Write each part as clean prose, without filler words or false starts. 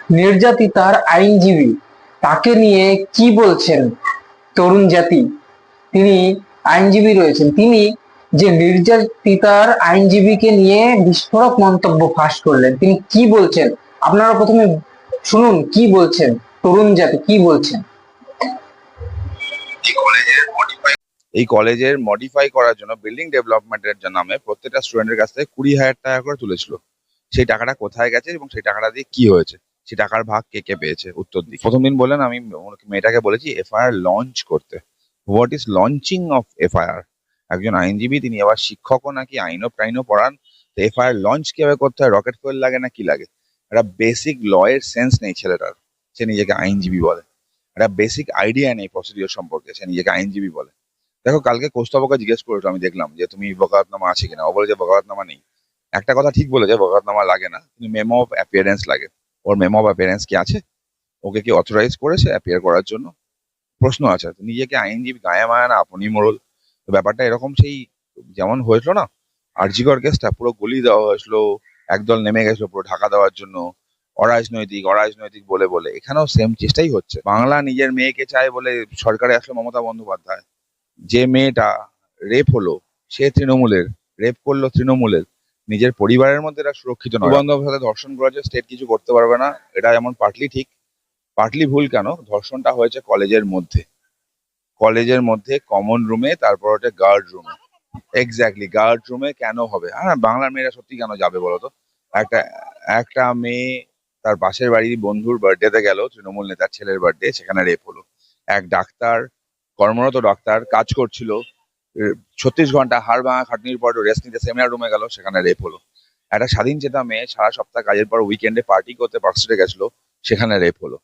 নির্যাতিতার আইনজীবী তাকে নিয়ে কি বলছেন তরুণ জাতি? তিনি আইনজীবী রয়েছেন, তিনি যে নির্যাতিতার আইনজীবীকে নিয়ে বিস্ফোরক মন্তব্য ফাঁস করলেন, তিনি কি বলছেন আপনারা প্রথমে শুনুন কি বলছেন, তরুণ জাতি কি বলছেন। এই কলেজের মডিফাই করার জন্য বিল্ডিং ডেভেলপমেন্টের নামে প্রত্যেকটা স্টুডেন্টের কাছ থেকে 20,000 টাকা করে তুলেছিল। সেই টাকাটা কোথায় গেছে এবং সেই টাকাটা দিয়ে কি হয়েছে, সেই টাকার ভাগ কে কে পেয়েছে, উত্তর দিই। প্রথম দিন বললেন আমি মেয়েটাকে বলেছি এফআইআর লঞ্চ করতে। What is launching of FIR? একজন আইনজীবী, তিনি আবার শিক্ষকও নাকি, আইনও পড়ান। তো এফআইআর লঞ্চ কিভাবে করতে হয়? রকেট ফুয়েল লাগে না কি লাগে? একটা বেসিক ল এর সেন্স নেই ছেলেটার, সে নিজেকে আইনজীবী বলে। একটা বেসিক আইডিয়া নেই প্রসিডিওর সম্পর্কে, সে নিজেকে আইনজীবী বলে। দেখো, কালকে কৌস্তবকে জিজ্ঞেস করেছো, আমি দেখলাম যে তুমি বকালতনামা আছে কিনা। ও বলে যে বকালতনামা নেই। একটা কথা ঠিক বলেছে, বকালতনামা লাগে না, কিন্তু মেমো অফ অ্যাপিয়ারেন্স লাগে। ওর মেমো অফ অ্যাপিয়ারেন্স কি আছে? ওকে কি অথরাইজ করেছে অ্যাপিয়ার করার জন্য? প্রশ্ন আছে। তো নিজেকে আইনজীবী গায়ে মায়া না আপনি মোড়ল। তো ব্যাপারটা এরকম, সেই যেমন হয়েছিল না আরজিকর কেসটা, পুরো গলি দেওয়া হয়েছিল, একদল নেমে গেছিল পুরো ঢাকা দেওয়ার জন্য, অরাজনৈতিক বলে বলে। এখানেও সেম চেষ্টাই হচ্ছে। বাংলা নিজের মেয়েকে চায় বলে সরকারে আসলো মমতা বন্দ্যোপাধ্যায়। যে মেয়েটা রেপ হলো, সে তৃণমূলের, রেপ করলো তৃণমূলের, নিজের পরিবারের মধ্যে এরা সুরক্ষিত নয়। বন্দ্যোপাধ্যায় ধর্ষণ করেছে, স্টেট কিছু করতে পারবে না, এটা যেমন পার্টলি ঠিক পার্টলি ভুল। কেন? ধর্ষণটা হয়েছে কলেজের মধ্যে কমন রুমে, তারপর হচ্ছে গার্ড রুমে। এক্স্যাক্টলি, গার্ড রুমে কেন হবে? হ্যাঁ, বাংলার মেয়েরা সত্যি কেন যাবে বলতো? একটা একটা মেয়ে তার পাশের বাড়ির বন্ধুর বার্থডেতে গেল, তৃণমূল নেতার ছেলের বার্থডে, সেখানে রেপ হলো। এক ডাক্তার, কর্মরত ডাক্তার, কাজ করছিল, 36 ঘন্টা হাড় ভাঙা খাটনির পর রেস্ট নিতে সেমিনার রুমে গেল, সেখানে রেপ হলো। একটা স্বাধীন চেতা মেয়ে সারা সপ্তাহ কাজের পর উইকেন্ডে পার্টি করতে পার্কস্ট্রিটে গেছিল, সেখানে রেপ হলো।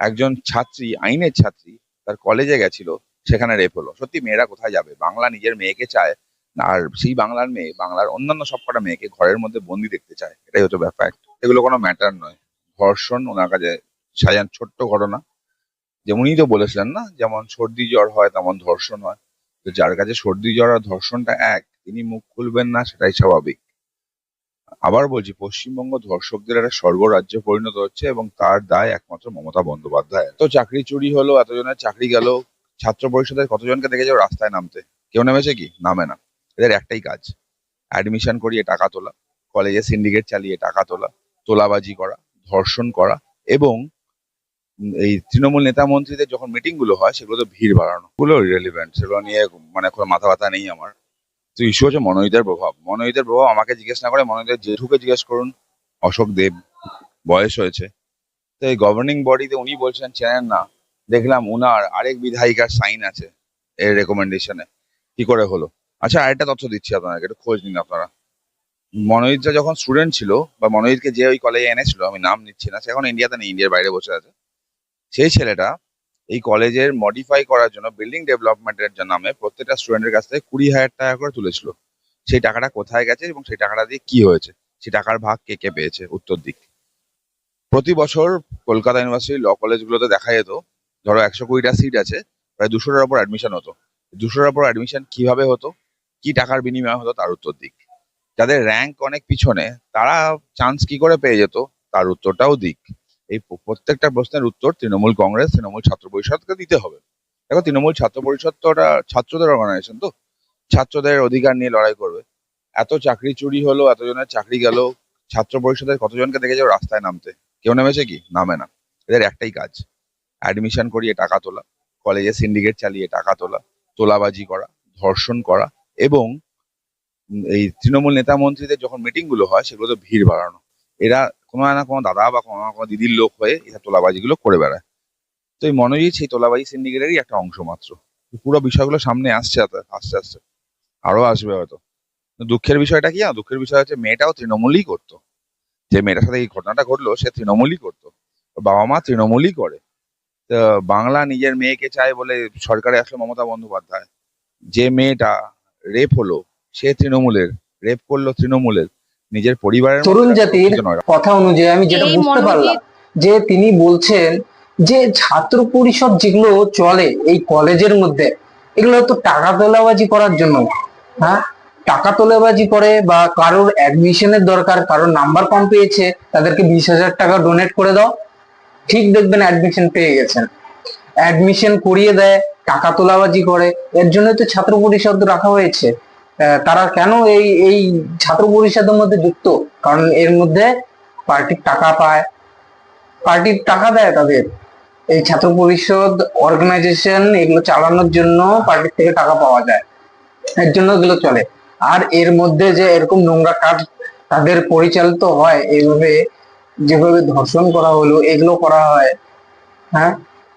একজন ছাত্রী, আইনের ছাত্রী, তার কলেজে গেছিল, সেখানে রেপ হলো। সত্যি মেয়েরা কোথায় যাবে? বাংলা নিজের মেয়েকে চায়, আর সেই বাংলার মেয়ে বাংলার অন্যান্য সবকটা মেয়েকে ঘরের মধ্যে বন্দি দেখতে চায়। এটাই হচ্ছে ব্যাপার। এগুলো কোনো ম্যাটার নয়। ধর্ষণ ওনার কাছে সাজান ছোট্ট ঘটনা। যেমনই তো বলেছিলেন না, যেমন সর্দি জ্বর হয় তেমন ধর্ষণ হয়। তো যার কাছে সর্দি জ্বর আর ধর্ষণটা এক, তিনি মুখ খুলবেন না, সেটাই স্বাভাবিক। আবার বলছি, পশ্চিমবঙ্গ ধর্ষকদের একটা স্বর্গরাজ্যে পরিণত হচ্ছে এবং তার দায় একমাত্র মমতা বন্দ্যোপাধ্যায়। তো চাকরি চুরি হলো, এতজনের চাকরি গেল, ছাত্র পরিষদের কতজনকে দেখেছো রাস্তায় নামতে? কেউ নেমেছে কি? নামে না। এদের একটাই কাজ, অ্যাডমিশন করিয়ে টাকা তোলা, কলেজে সিন্ডিকেট চালিয়ে টাকা তোলা, তোলাবাজি করা, ধর্ষণ করা, এবং এই তৃণমূল নেতা মন্ত্রীদের যখন মিটিং গুলো হয় সেগুলো তো ভিড় বাড়ানো। গুলো ইরেলিভেন্ট, সেগুলো নিয়ে মানে কোনো মাথা ব্যথা নেই আমার। তো ইস্যু হচ্ছে মনোনীতের প্রভাব। মনোনীতের প্রভাব আমাকে জিজ্ঞেস না করে মনোনীতের জেঠুকে জিজ্ঞেস করুন, অশোক দেব, বয়স হয়েছে। তো এই গভর্নিং বডিতে উনি বলছেন চেনেন না, দেখলাম উনার আরেক বিধায়িকার সাইন আছে এর রেকমেন্ডেশনে। কি করে হলো? আচ্ছা, আরেকটা তথ্য দিচ্ছি আপনাকে, একটু খোঁজ নিন আপনারা। মনোনীতরা যখন স্টুডেন্ট ছিল, বা মনোনীতকে যে ওই কলেজে এনেছিল, আমি নাম নিচ্ছি না, সে এখন ইন্ডিয়াতে নেই, ইন্ডিয়ার বাইরে বসে আছে। সেই ছেলেটা এই কলেজের মডিফাই করার জন্য বিল্ডিং ডেভেলপমেন্টের নামে প্রত্যেকটা স্টুডেন্টের কাছ থেকে 20,000 টাকা করে তুলেছিল। সেই টাকাটা কোথায় গেছে এবং সেই টাকাটা দিয়ে কি হয়েছে, সেই টাকার ভাগ কে কে পেয়েছে, উত্তর দিক। প্রতি বছর কলকাতা ইউনিভার্সিটি ল কলেজগুলোতে দেখা যেত, ধরো 120টা সিট আছে, প্রায় 200টার উপর অ্যাডমিশন হতো। 200টার উপর অ্যাডমিশন কিভাবে হতো, কি টাকার বিনিময়ে হতো, তার উত্তর দিক। যাদের র্যাঙ্ক অনেক পিছনে, তারা চান্স কি করে পেয়ে যেত, তার উত্তরটাও দিক। এই প্রত্যেকটা প্রশ্নের উত্তর তৃণমূল কংগ্রেস, তৃণমূল ছাত্র পরিষদকে দিতে হবে। দেখো, তৃণমূল ছাত্র পরিষদ তো ওটা ছাত্রদের অর্গানাইজেশন, তো ছাত্রদের অধিকার নিয়ে লড়াই করবে। এত চাকরি চুরি হলো, এতজনের চাকরি গেল, ছাত্র পরিষদের কতজনকে দেখেছো রাস্তায় নামতে? কেউ নেমেছে কি? নামে না। এদের একটাই কাজ, অ্যাডমিশন করিয়ে টাকা তোলা, কলেজে সিন্ডিকেট চালিয়ে টাকা তোলা, তোলাবাজি করা, ধর্ষণ করা, এবং এই তৃণমূল নেতা মন্ত্রীদের যখন মিটিং গুলো হয় সেগুলো তো ভিড় বাড়ানো। এরা কোনো না কোনো দাদা বা কোনো না কোনো দিদির লোক হয়ে এই তোলাবাজি গুলো করে বেড়ায়। তো এই মনোজিৎ সেই তোলাবাজি সিন্ডিকেটেরই একটা অংশ মাত্র। পুরো বিষয়গুলো সামনে আসছে আস্তে আস্তে, আরো আসবে হয়তো। দুঃখের বিষয়টা কি? দুঃখের বিষয় হচ্ছে মেয়েটাও তৃণমূলই করতো। যে মেয়েটার সাথে এই ঘটনাটা ঘটলো, সে তৃণমূলই করতো, বাবা মা তৃণমূলই করে। তো বাংলা নিজের মেয়েকে চায় বলে সরকারে আসলো মমতা বন্দ্যোপাধ্যায়। যে মেয়েটা রেপ হলো, সে তৃণমূলের, রেপ করলো তৃণমূলের, নিজের পরিবারের তরুণ মধ্যে জাতির সুরক্ষিত নয়। কথা অনুযায়ী আমি যেটা এই বুঝতে পারলাম, মনোজিৎ যে তিনি বলছেন যে ছাত্র পরিষদ যেগুলো চলে এই কলেজের মধ্যে, এগুলো তো টাকা তোলাবাজি করার জন্য। হ্যাঁ, টাকা তোলাবাজি করে, বা কারোর অ্যাডমিশনের দরকার, কারোর নাম্বার কম পেয়েছে, তাদেরকে 20,000 টাকা ডোনেট করে দাও, ঠিক দেখবেন অ্যাডমিশন পেয়ে গেছেন, অ্যাডমিশন করিয়ে দেয়, টাকা তোলাবাজি করে। এর জন্য তো ছাত্র পরিষদ রাখা হয়েছে। তারা কেন এই এই ছাত্র পরিষদের মধ্যে যুক্ত? কারণ এর মধ্যে পার্টির টাকা পায়, পার্টির টাকা দেয় তাদের। এই ছাত্র পরিষদ অর্গানাইজেশন এগুলো চালানোর জন্য পার্টির থেকে টাকা পাওয়া যায়, এর জন্য এগুলো চলে। আর এর মধ্যে যে এরকম নোংরা কাজ তাদের পরিচালিত হয়, এইভাবে যেভাবে ধর্ষণ করা হলো, এগুলো করা হয়, হ্যাঁ,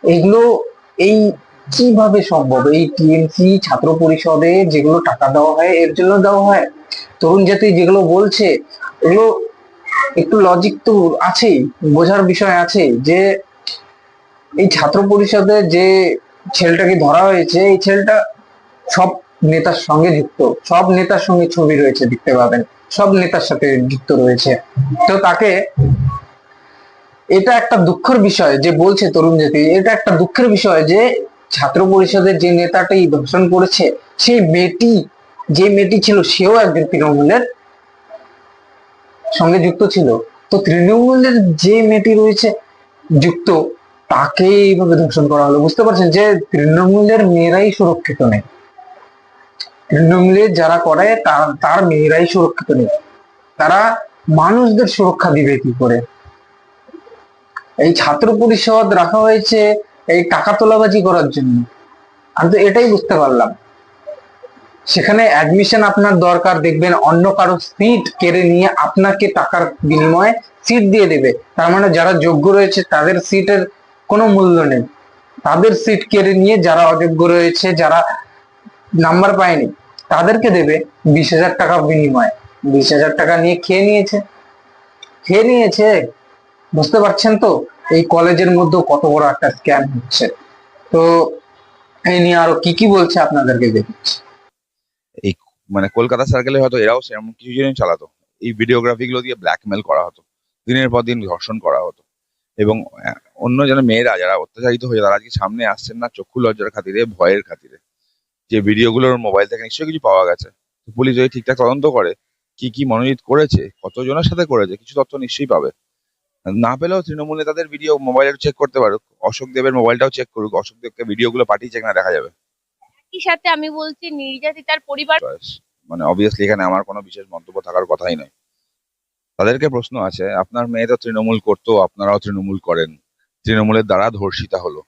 এগুলো এই কিভাবে সম্ভব? এই টিএমসি ছাত্র পরিষদে যেগুলো টাকা দেওয়া হয় এর জন্য দেওয়া হয়? তরুণ জাতি যেগুলো বলছে এগুলো একটু লজিক তো আছেই, বোঝার বিষয় আছে যে এই ছাত্র পরিষদে যে ছেলেটাকে ধরা হয়েছে, এই ছেলেটা সব নেতার সঙ্গে যুক্ত, সব নেতার সঙ্গে ছবি রয়েছে, দেখতে পাবেন সব নেতার সাথে যুক্ত রয়েছে। তো তাকে, এটা একটা দুঃখের বিষয় যে বলছে তরুণ জাতি, এটা একটা দুঃখের বিষয় যে ছাত্র পরিষদের যে নেতাটি ধর্ষণ করেছে, সেই মেয়েটি, যে মেয়েটি ছিল সেও একজন তৃণমূলের সঙ্গে যুক্ত ছিল। তো তৃণমূলের যে মেয়েটি রয়েছে যুক্ত, তাকে এইভাবে ধর্ষণ করা হলো। বুঝতে পারছেন যে তৃণমূলের মেয়েরাই সুরক্ষিত নেই, তৃণমূলের যারা করে তার মেয়েরাই সুরক্ষিত নেই। তারা মানুষদের সুরক্ষা দিবে কি করে? এই ছাত্র পরিষদ রাখা হয়েছে এই টাকা তোলাবাজি করার জন্য। আমি তো এটাই বুঝতে পারলাম। সেখানে অ্যাডমিশন আপনার দরকার, দেখবেন অন্য কারো সিট কেড়ে নিয়ে আপনাকে টাকার বিনিময়ে সিট দিয়ে দেবে। তার মানে যারা যোগ্য রয়েছে তাদের সিটের কোনো মূল্য নেই, তাদের সিট কেড়ে নিয়ে যারা অযোগ্য রয়েছে, যারা নাম্বার পায়নি, তাদেরকে দেবে 20,000 টাকা বিনিময়ে। 20,000 টাকা নিয়ে খেয়ে নিয়েছে। বুঝতে পারছেন তো এই কলেজের মধ্যে কত বড় একটা স্ক্যাম হচ্ছে। তো এই নিয়ে আরো কি কি বলছে আপনাদেরকে দেখছি। এই মানে কলকাতা সার্কেলে হয়তো এরাও সেরকম কিছু জিনিস চালাতো। এই ভিডিওগ্রাফি গুলো দিয়ে ব্ল্যাকমেল করা হতো, দিনের পর দিন ধর্ষণ করা হতো। এবং অন্য যেন মেয়েরা যারা অত্যাচারিত হয়ে তারা আজকে সামনে আসছেন না চক্ষু লজ্জার খাতিরে, ভয়ের খাতিরে। যে ভিডিওগুলোর মোবাইল থেকে নিশ্চয়ই কিছু পাওয়া গেছে। তো পুলিশ যদি ঠিকঠাক তদন্ত করে কি কি মনোনীত করেছে, কতজনের সাথে করেছে, কিছু তথ্য নিশ্চয়ই পাবে। না পেলেও তৃণমূল নেতাদের ভিডিও মোবাইলে চেক করতে পারুক, অশোক দেবের মোবাইলটাও চেক করুক, অশোক দেবকে ভিডিওগুলো পাঠিয়েছে কিনা দেখা যাবে। একই সাথে আমি বলছি নির্যাতিতার পরিবার ব্যাস। মানে অবভিয়াসলি এখানে আমার কোনো বিশেষ মন্তব্য থাকার কথাই নয়। তাদেরকে প্রশ্ন আছে, আপনার মেয়ে তো তৃণমূল করতো, আপনারাও তৃণমূল করেন, তৃণমূলের দ্বারা ধর্ষিতা হলো,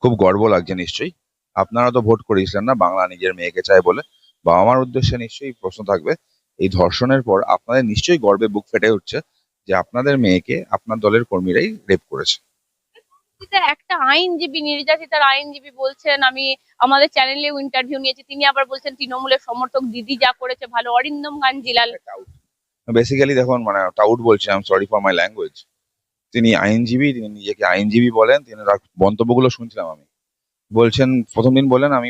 খুব গর্ব লাগছে নিশ্চয়ই। আপনারা তো ভোট করিয়েছিলেন না বাংলা নিজের মেয়েকে চায় বলে। বাবা মার উদ্দেশ্যে নিশ্চয়ই প্রশ্ন থাকবে, এই ধর্ষণের পর আপনাদের নিশ্চয়ই গর্বে বুক ফেটে উঠছে যে আপনাদের মেয়েকে আপনার দলের কর্মীরাই রেপ করেছে। একটা আইনজীবী, নির্যাতিতার আইনজীবী বলছেন, আমি আমাদের চ্যানেলেও ইন্টারভিউ নিয়েছি, তিনি আবার বলছেন তৃণমূলের সমর্থক দিদি যা করেছে ভালো। অরিন্দম কাঞ্জিলাল বেসিক্যালি দেখুন, মানে টাউট বলছি, I am sorry for my language. তিনি আইনজীবী, তিনি নিজেকে আইনজীবী বলেন, তিনি তার মন্তব্যগুলো শুনছিলাম আমি। বলছেন, প্রথম দিন বললেন আমি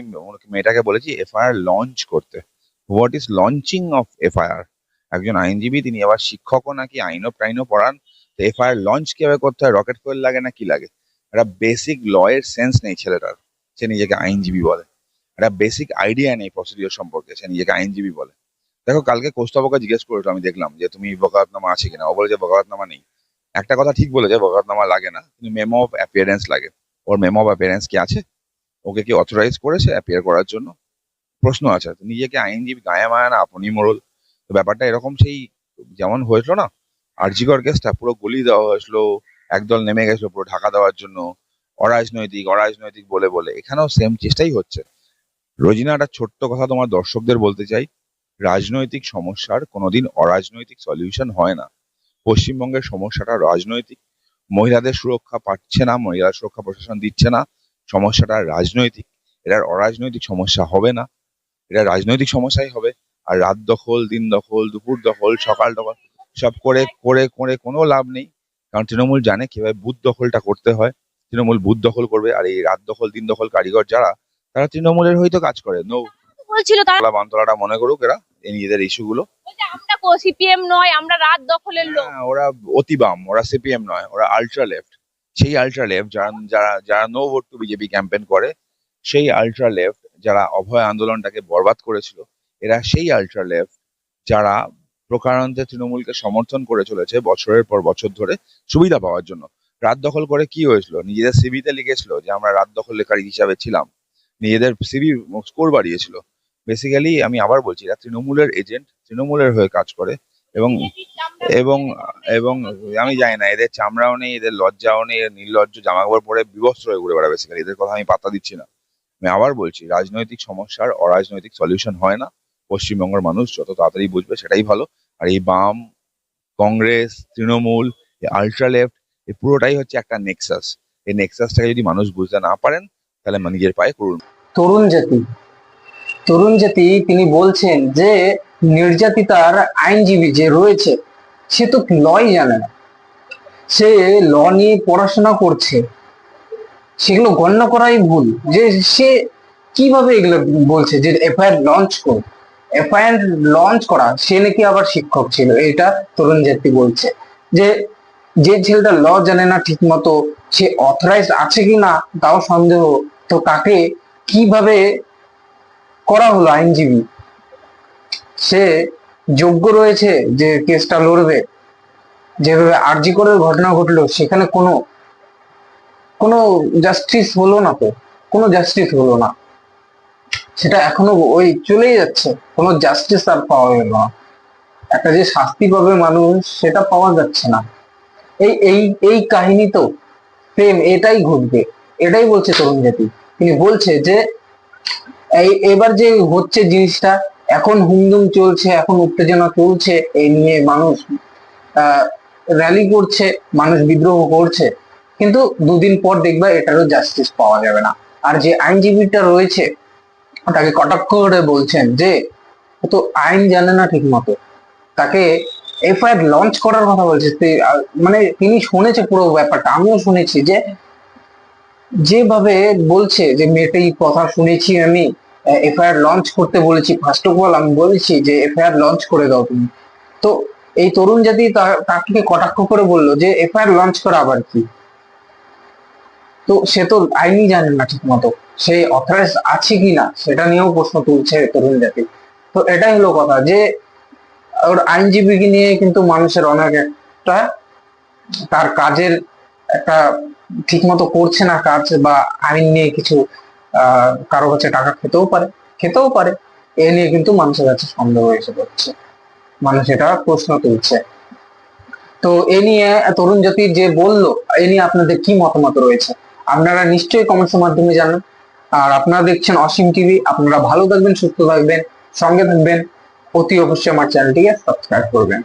মেয়েটাকে বলেছি এফআইআর লঞ্চ করতে। What is launching of FIR? একজন আইনজীবী, তিনি আবার শিক্ষকও নাকি, আইনও প্রাইনও পড়ান। তো এফআইআর লঞ্চ কিভাবে করতে হয়? রকেট ফুয়েল লাগে না কি লাগে? একটা বেসিক ল এর সেন্স নেই ছেলেটার, সে নিজেকে আইনজীবী বলে। একটা বেসিক আইডিয়া নেই প্রসিডিওর সম্পর্কে, সে নিজেকে আইনজীবী বলে। দেখো, কালকে কোস্তবকে জিজ্ঞেস করেছিল, আমি দেখলাম যে তুমি বকালতনামা আছে কিনা। ও বলে যে বকালতনামা নেই। একটা কথা ঠিক বলেছে, বকালতনামা লাগে না, কিন্তু মেমো অফ অ্যাপিয়ারেন্স লাগে। ওর মেমো অফ অ্যাপিয়ারেন্স কি আছে? ওকে কি অথরাইজ করেছে অ্যাপিয়ার করার জন্য? প্রশ্ন আছে। তো নিজেকে আইনজীবী গায়ে মায় না, আপনি মোড়ল। তো ব্যাপারটা এরকম, সেই যেমন হয়েছিল না আরজিকর কেসটা, পুরো গলিয়ে দেওয়া হয়েছিল, একদল নেমে গেছিল পুরো ঢাকা দেওয়ার জন্য, অরাজনৈতিক অরাজনৈতিক বলে বলে। এখানেও সেম চেষ্টাই হচ্ছে। রোজিনা, একটা ছোট্ট কথা তোমার দর্শকদের বলতে চাই, রাজনৈতিক সমস্যার কোনোদিন অরাজনৈতিক সলিউশন হয় না। পশ্চিমবঙ্গের সমস্যাটা রাজনৈতিক, মহিলাদের সুরক্ষা পাচ্ছে না, মহিলা সুরক্ষা প্রশাসন দিচ্ছে না, সমস্যাটা রাজনৈতিক। এটার অরাজনৈতিক সমস্যা হবে না, এটা রাজনৈতিক সমস্যাই হবে। আর রাত দখল, দিন দখল, দুপুর দখল, সকাল দখল, সব করে করে করে কোনো লাভ নেই। কারণ তৃণমূল জানে কিভাবে বুথ দখলটা করতে হয়। তৃণমূল বুথ দখল করবে, আর এই রাত দখল দিন দখল কারিগর যারা, তারা তৃণমূলের হয়তো কাজ করে। নো বলছিল তারা বান্তলাটা মনে করুক এরা এই নিজেদের ইস্যুগুলো। বলছে আমরা সিপিএম নয়, আমরা রাত দখলের লোক। হ্যাঁ, ওরা অতি বাম, ওরা সিপিএম নয়, ওরা আলট্রা লেফট। সেই আলট্রা লেফট যারা যারা যারা no vote to BJP campaign করে, সেই আলট্রা লেফট যারা অভয় আন্দোলনটাকে বরবাদ করেছিল, এরা সেই আলট্রা লেফট যারা প্রকারান্তে তৃণমূলকে সমর্থন করে চলেছে বছরের পর বছর ধরে সুবিধা পাওয়ার জন্য। রাত দখল করে কি হয়েছিল? নিজেদের সিভিতে লিখেছিল যে আমরা রাত দখলকারী হিসাবে ছিলাম, নিজেদের সিভি স্কোর বাড়িয়েছিল। বেসিক্যালি আমি আবার বলছি, এরা তৃণমূলের এজেন্ট, তৃণমূলের হয়ে কাজ করে। এবং এবং এবং আমি জানি না, এদের চামড়াও নেই, এদের লজ্জাও নেই, এর নির্লজ্জ জামা কাপড় পরে বিবস্ত্র হয়ে ঘুরে বেড়াবে। বেসিক্যালি এদের কথা আমি পাত্তা দিচ্ছি না। আমি আবার বলছি, রাজনৈতিক সমস্যার অরাজনৈতিক সলিউশন হয় না। পশ্চিমবঙ্গের মানুষ যত তাড়াতাড়ি বুঝবে সেটাই ভালো। আর এই বাম, কংগ্রেস, তৃণমূল, আল্ট্রা লেফট, এই পুরোটাই হচ্ছে একটা নেক্সাস। এই নেক্সাসটাকে যদি মানুষ বুঝতে না পারেন, তাহলে নিজের পায়ে করুন। তরুণ জাতি, তরুণ জাতি তিনি বলছেন যে নির্যাতিতার আইনজীবী যে রয়েছে সে তো লই জানে না, সে ল নিয়ে পড়াশোনা করছে, সেগুলো গণনা করাই ভুল। যে সে কিভাবে এগুলো বলছে যে এফআইআর লঞ্চ করো, এফআইআর লঞ্চ করা, সে নাকি আবার শিক্ষক ছিল, এটা তরুণ জাতি বলছে। যে যে ছেলেটা ল জানে না ঠিক মতো, সে অথরাইজ আছে কি না তাও সন্দেহ, তো তাকে কিভাবে করা হলো আইনজীবী? সে যোগ্য রয়েছে যে কেসটা লড়বে? যেভাবে আরজি করের ঘটনা ঘটলো সেখানে কোনো কোনো জাস্টিস হলো না, তো কোনো জাস্টিস হলো না, সেটা এখনো ওই চলেই যাচ্ছে, কোনো জাস্টিস আর পাওয়া গেল না। একটা যে শাস্তি পাবে মানুষ সেটা পাওয়া যাচ্ছে না। এই এই এই কাহিনী তো সেম এটাই ঘটবে, এটাই বলছে তরুণ জাতি। তিনি বলছে যে এবার যে হচ্ছে জিনিসটা, এখন হুমদুম চলছে, এখন উত্তেজনা চলছে, এই নিয়ে মানুষ র্যালি করছে, মানুষ বিদ্রোহ করছে, কিন্তু দুদিন পর দেখবা এটারও জাস্টিস পাওয়া যাবে না। আর যে আইনজীবীটা রয়েছে তাকে কটাক্ষ করে বলছেন যে ও তো আইন জানে না ঠিক মতো, তাকে এফআইআর লঞ্চ করার কথা বলছে। মানে তিনি শুনেছে পুরো ব্যাপারটা, আমিও শুনেছি, যে যেভাবে বলছে যে মেয়েটাই কথা শুনেছি আমি, এফআইআর লঞ্চ করতে বলেছি, ফার্স্ট অফ অল আমি বলেছি যে এফআইআর লঞ্চ করে দাও তুমি। তো এই তরুণ জাতি তাকে কটাক্ষ করে বললো যে এফআইআর লঞ্চ করা আবার কি? তো সে তো আইনই জানে না ঠিক মতো, সে অথরাইজ আছে কি না সেটা নিয়েও প্রশ্ন তুলছে তরুণ জাতি। তো এটাই হলো কথা, যে ওর আইনজীবীকে নিয়ে কিন্তু মানুষের অনেক একটা তার কাজের একটা ঠিক মতো করছে না কাজ, বা আইন নিয়ে কিছু কারো কাছে টাকা খেতেও পারে, এ নিয়ে কিন্তু মানুষের কাছে সন্দেহ এসে পড়ছে, মানুষ এটা প্রশ্ন তুলছে। তো এ নিয়ে তরুণ জাতি যে বললো, এ নিয়ে আপনাদের কি মতামত রয়েছে আপনারা নিশ্চয়ই কমেন্টসের মাধ্যমে জানান। আর আপনারা দেখছেন অসীম টিভি, আপনারা ভালো থাকবেন, সুস্থ থাকবেন, সঙ্গে থাকবেন, অতি অবশ্যই আমার চ্যানেলটিকে সাবস্ক্রাইব করবেন।